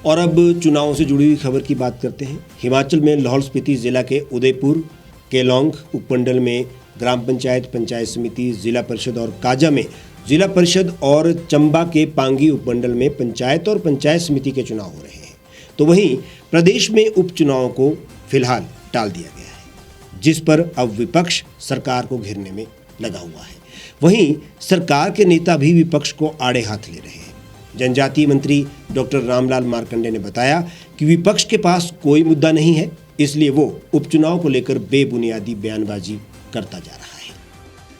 और अब चुनावों से जुड़ी हुई खबर की बात करते हैं। हिमाचल में लाहौल स्पीति जिला के उदयपुर, केलोंग उपमंडल में ग्राम पंचायत, पंचायत समिति, जिला परिषद और काजा में जिला परिषद और चंबा के पांगी उपमंडल में पंचायत और पंचायत समिति के चुनाव हो रहे हैं। तो वहीं प्रदेश में उपचुनावों को फिलहाल टाल दिया गया है, जिस पर अब विपक्ष सरकार को घेरने में लगा हुआ है। वहीं सरकार के नेता भी विपक्ष को आड़े हाथ ले रहे हैं। जनजातीय मंत्री डॉक्टर रामलाल मार्कंडे ने बताया कि विपक्ष के पास कोई मुद्दा नहीं है, इसलिए वो उपचुनाव को लेकर बेबुनियादी बयानबाजी करता जा रहा है।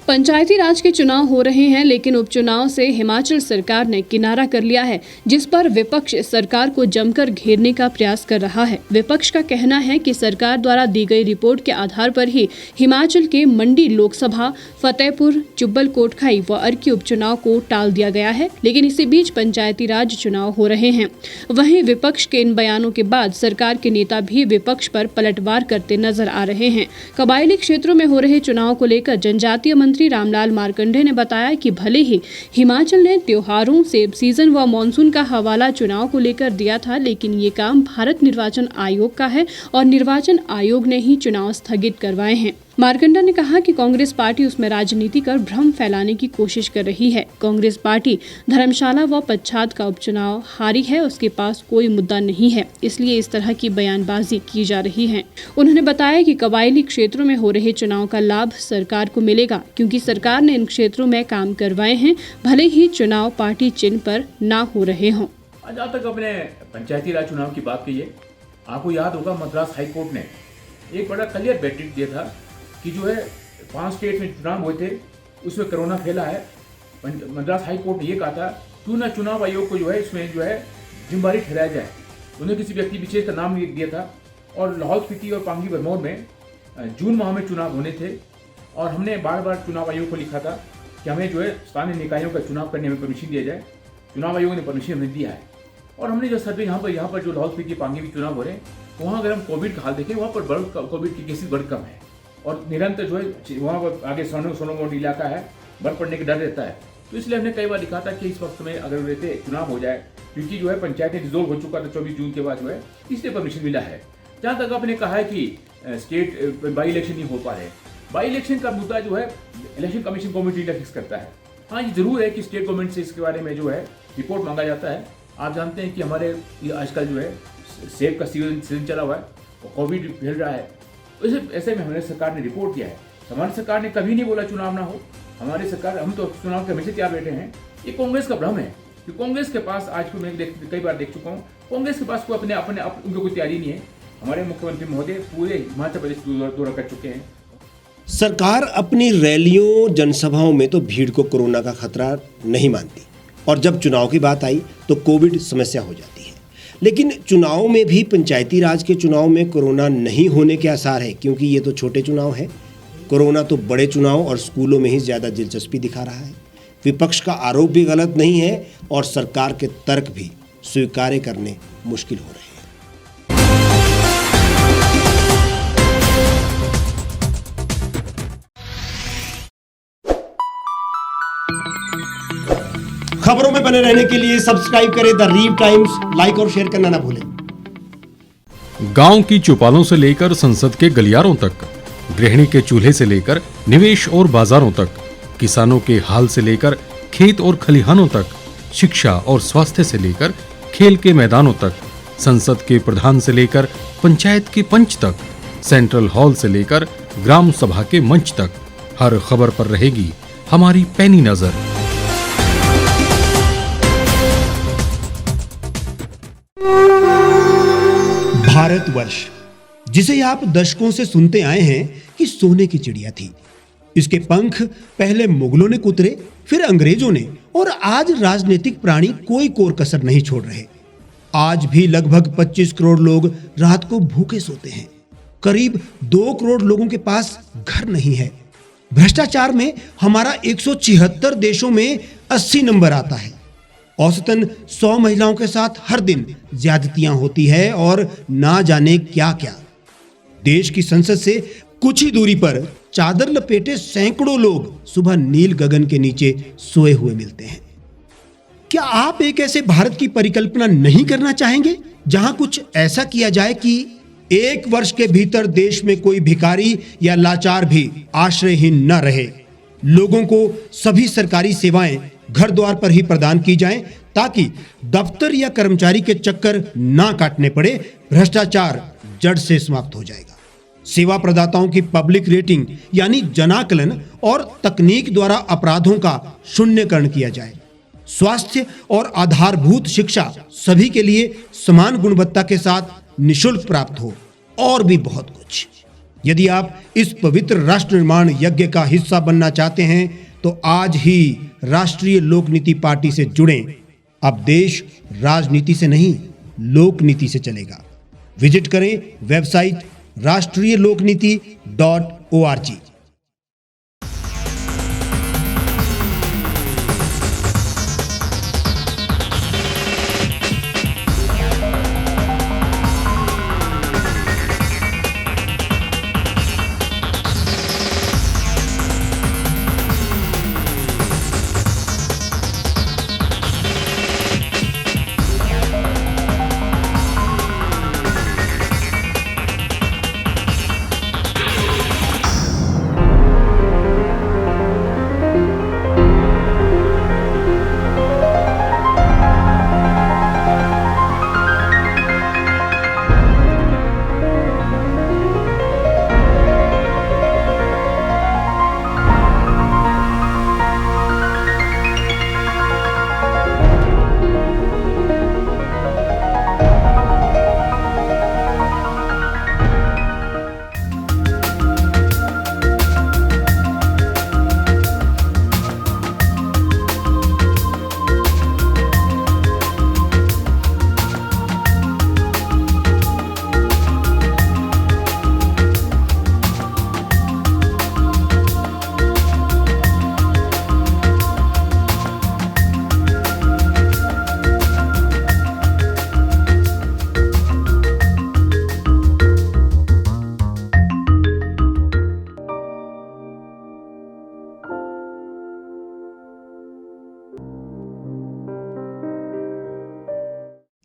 पंचायती राज के चुनाव हो रहे हैं, लेकिन उपचुनाव से हिमाचल सरकार ने किनारा कर लिया है, जिस पर विपक्ष सरकार को जमकर घेरने का प्रयास कर रहा है। विपक्ष का कहना है कि सरकार द्वारा दी गई रिपोर्ट के आधार पर ही हिमाचल के मंडी लोकसभा, फतेहपुर, जुब्बल कोटखाई व अर्की उपचुनाव को टाल दिया गया है, लेकिन इसी बीच पंचायती राज चुनाव हो रहे हैं। वहीं विपक्ष के इन बयानों के बाद सरकार के नेता भी विपक्ष पर पलटवार करते नजर आ रहे हैं। कबायली क्षेत्रों में हो रहे चुनाव को लेकर जनजातीय मंत्री रामलाल मार्कंडे ने बताया कि भले ही हिमाचल ने त्योहारों, सेब सीजन व मॉनसून का हवाला चुनाव को लेकर दिया था, लेकिन ये काम भारत निर्वाचन आयोग का है और निर्वाचन आयोग ने ही चुनाव स्थगित करवाए हैं। मार्कंडा ने कहा कि कांग्रेस पार्टी उसमें राजनीति कर भ्रम फैलाने की कोशिश कर रही है। कांग्रेस पार्टी धर्मशाला व पच्छाद का उपचुनाव हारी है, उसके पास कोई मुद्दा नहीं है, इसलिए इस तरह की बयानबाजी की जा रही है। उन्होंने बताया कि कबायली क्षेत्रों में हो रहे चुनाव का लाभ सरकार को मिलेगा, क्योंकि सरकार ने इन क्षेत्रों में काम करवाए हैं, भले ही चुनाव पार्टी चिन्ह पर ना हो रहे हों। जहाँ तक अपने पंचायती राज चुनाव की बात की है, आपको याद होगा मद्रास हाई कोर्ट ने एक बड़ा क्लियर वर्डिक्ट दिया था कि जो है 5 स्टेट में चुनाव हुए थे, उसमें कोरोना फैला है। मद्रास हाई कोर्ट ने ये कहा था क्यों ना चुनाव आयोग को जो है इसमें जो है जिम्मेदारी ठहराया जाए। उन्होंने किसी व्यक्ति विशेष का नाम दिया था और लाहौल स्पीति और पांगी भरमौर में जून माह में चुनाव होने थे और हमने बार बार चुनाव आयोग को लिखा था कि हमें जो है स्थानीय निकायों का चुनाव करने में परमिशन दिया जाए। चुनाव आयोग ने परमिशन हमें दिया है और हमने जो सर्वे यहाँ पर जो लाहौल स्पीति पांगी में चुनाव हो रहे हैं, वहाँ अगर हम कोविड का हाल देखें, वहाँ पर कोविड की केसेस बहुत कम है और निरंतर जो है वहाँ पर आगे सोनोमोड इलाका है, बर्फ पड़ने का डर रहता है। तो इसलिए हमने कई बार लिखा था कि इस वक्त में अगर रहते चुनाव हो जाए, क्योंकि जो है पंचायतें डिजोल्व हो चुका था 24 जून के बाद जो है, इसलिए परमिशन मिला है। जहाँ तक आपने कहा है कि स्टेट बाई इलेक्शन नहीं हो पा रहे, बाई इलेक्शन का मुद्दा जो है इलेक्शन कमीशन कमेटी फिक्स करता है। हाँ, ये जरूर है कि स्टेट गवर्नमेंट से इसके बारे में जो है रिपोर्ट मांगा जाता है। आप जानते हैं कि हमारे आजकल जो है सेब का सीजन चला हुआ है और कोविड फैल रहा है, ऐसे में हमारे सरकार ने रिपोर्ट दिया है। हमारी सरकार ने कभी नहीं बोला चुनाव ना हो। हमारी सरकार, हम तो चुनाव के हमेशा तैयार बैठे हैं। ये कांग्रेस का भ्रम है कि कांग्रेस के पास, आज को मैं कई बार देख चुका हूँ, कांग्रेस के पास कोई उनकी कोई तैयारी नहीं है। हमारे मुख्यमंत्री महोदय पूरे हिमाचल प्रदेश दौरा कर चुके हैं। सरकार अपनी रैलियों, जनसभाओं में तो भीड़ को कोरोना का खतरा नहीं मानती और जब चुनाव की बात आई तो कोविड समस्या हो जाती है। लेकिन चुनाव में भी, पंचायती राज के चुनाव में कोरोना नहीं होने के आसार है, क्योंकि ये तो छोटे चुनाव है। कोरोना तो बड़े चुनाव और स्कूलों में ही ज़्यादा दिलचस्पी दिखा रहा है। विपक्ष का आरोप भी गलत नहीं है और सरकार के तर्क भी स्वीकार्य करने मुश्किल हो रहे हैं। खबरों में बने रहने के लिए सब्सक्राइब करें द रीव टाइम्स, लाइक और शेयर करना ना भूलें। गांव की चौपालों से लेकर संसद के गलियारों तक, गृहिणी के चूल्हे से लेकर निवेश और बाजारों तक, किसानों के हाल से लेकर खेत और खलिहानों तक, शिक्षा और स्वास्थ्य से लेकर खेल के मैदानों तक, संसद के प्रधान से लेकर पंचायत के पंच तक, सेंट्रल हॉल से लेकर ग्राम सभा के मंच तक, हर खबर पर रहेगी हमारी पैनी नजर। भारतवर्ष, जिसे आप दशकों से सुनते आए हैं कि सोने की चिड़िया थी, इसके पंख पहले मुगलों ने कुतरे, फिर अंग्रेजों ने, और आज राजनीतिक प्राणी कोई कोर कसर नहीं छोड़ रहे। आज भी लगभग 25 करोड़ लोग रात को भूखे सोते हैं। करीब 2 करोड़ लोगों के पास घर नहीं है। भ्रष्टाचार में हमारा 176 देशों में 80 नंबर आता है। औसतन 100 महिलाओं के साथ हर दिन ज्यादतियां होती है और ना जाने क्या क्या। देश की संसद से कुछ ही दूरी पर चादर लपेटे सैकड़ों लोग सुबह नील गगन के नीचे सोए हुए मिलते हैं। क्या आप एक ऐसे भारत की परिकल्पना नहीं करना चाहेंगे जहां कुछ ऐसा किया जाए कि 1 वर्ष के भीतर देश में कोई भिखारी या लाचार भी आश्रयहीन न रहे। लोगों को सभी सरकारी सेवाएं घर द्वार पर ही प्रदान की जाएं ताकि दफ्तर या कर्मचारी के चक्कर ना काटने पड़े। भ्रष्टाचार जड़ से समाप्त हो जाएगा। सेवा प्रदाताओं की पब्लिक रेटिंग यानी जनाकलन और तकनीक द्वारा अपराधों का शून्यकरण किया जाए। स्वास्थ्य और आधारभूत शिक्षा सभी के लिए समान गुणवत्ता के साथ निशुल्क प्राप्त हो और भी बहुत कुछ। यदि आप इस पवित्र राष्ट्र निर्माण यज्ञ का हिस्सा बनना चाहते हैं तो आज ही राष्ट्रीय लोक नीति पार्टी से जुड़ें। अब देश राजनीति से नहीं, लोक नीति से चलेगा। विजिट करें वेबसाइट rastriyalokniti.org।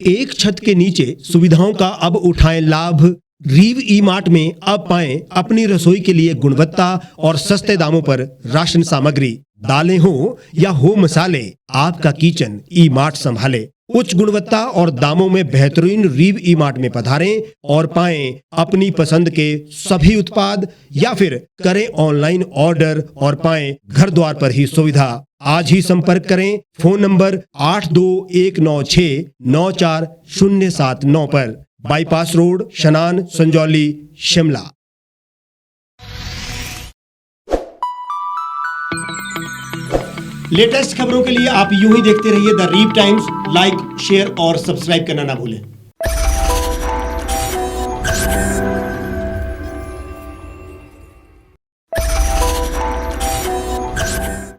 एक छत के नीचे सुविधाओं का अब उठाएं लाभ। रीव ई मार्ट में अब पाएं अपनी रसोई के लिए गुणवत्ता और सस्ते दामों पर राशन सामग्री। दालें हो या हो मसाले, आपका किचन ई मार्ट संभाले। उच्च गुणवत्ता और दामों में बेहतरीन रीव ई मार्ट में पधारें और पाएं अपनी पसंद के सभी उत्पाद, या फिर करें ऑनलाइन ऑर्डर और पाएं घर द्वार पर ही सुविधा। आज ही संपर्क करें फोन नंबर 8219694079 पर। बाईपास रोड, शनान, संजौली, शिमला। लेटेस्ट खबरों के लिए आप यूं ही देखते रहिए द रीव टाइम्स। लाइक, शेयर और सब्सक्राइब करना ना भूलें।